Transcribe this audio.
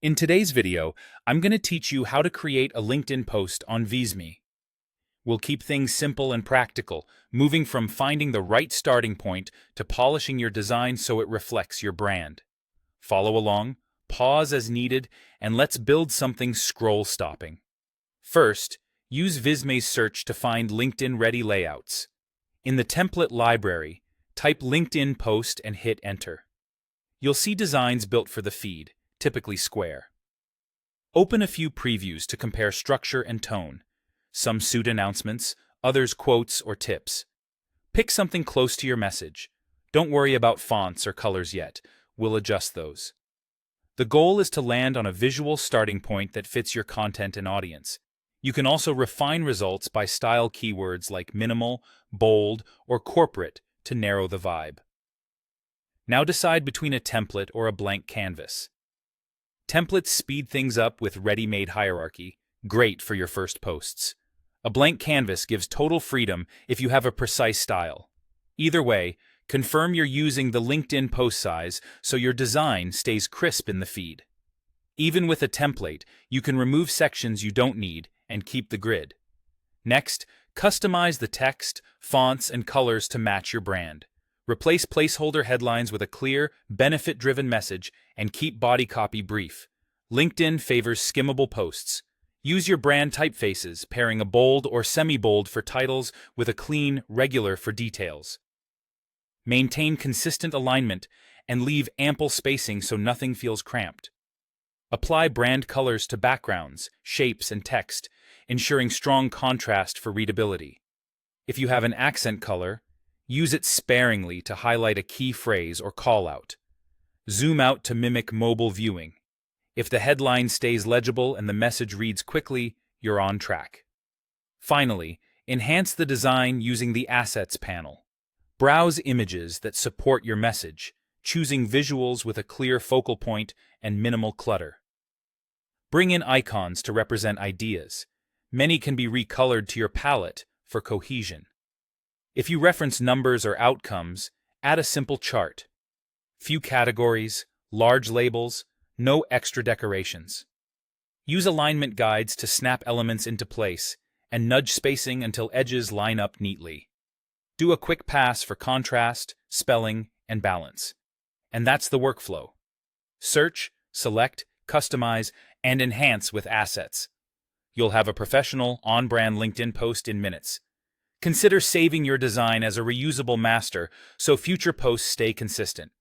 In today's video, I'm going to teach you how to create a LinkedIn post on Visme. We'll keep things simple and practical, moving from finding the right starting point to polishing your design so it reflects your brand. Follow along, pause as needed, and let's build something scroll-stopping. First, use Visme's search to find LinkedIn-ready layouts. In the template library, type LinkedIn post and hit enter. You'll see designs built for the feed, typically square. Open a few previews to compare structure and tone. Some suit announcements, others quotes or tips. Pick something close to your message. Don't worry about fonts or colors yet. We'll adjust those. The goal is to land on a visual starting point that fits your content and audience. You can also refine results by style keywords like minimal, bold, or corporate to narrow the vibe. Now decide between a template or a blank canvas. Templates speed things up with ready-made hierarchy, great for your first posts. A blank canvas gives total freedom if you have a precise style. Either way, confirm you're using the LinkedIn post size so your design stays crisp in the feed. Even with a template, you can remove sections you don't need and keep the grid. Next, customize the text, fonts, and colors to match your brand. Replace placeholder headlines with a clear, benefit-driven message and keep body copy brief. LinkedIn favors skimmable posts. Use your brand typefaces, pairing a bold or semi-bold for titles with a clean, regular for details. Maintain consistent alignment and leave ample spacing so nothing feels cramped. Apply brand colors to backgrounds, shapes, and text, ensuring strong contrast for readability. If you have an accent color, use it sparingly to highlight a key phrase or call-out. Zoom out to mimic mobile viewing. If the headline stays legible and the message reads quickly, you're on track. Finally, enhance the design using the Assets panel. Browse images that support your message, choosing visuals with a clear focal point and minimal clutter. Bring in icons to represent ideas. Many can be recolored to your palette for cohesion. If you reference numbers or outcomes, add a simple chart. Few categories, large labels, no extra decorations. Use alignment guides to snap elements into place and nudge spacing until edges line up neatly. Do a quick pass for contrast, spelling, and balance. And that's the workflow. Search, select, customize, and enhance with assets. You'll have a professional, on-brand LinkedIn post in minutes. Consider saving your design as a reusable master so future posts stay consistent.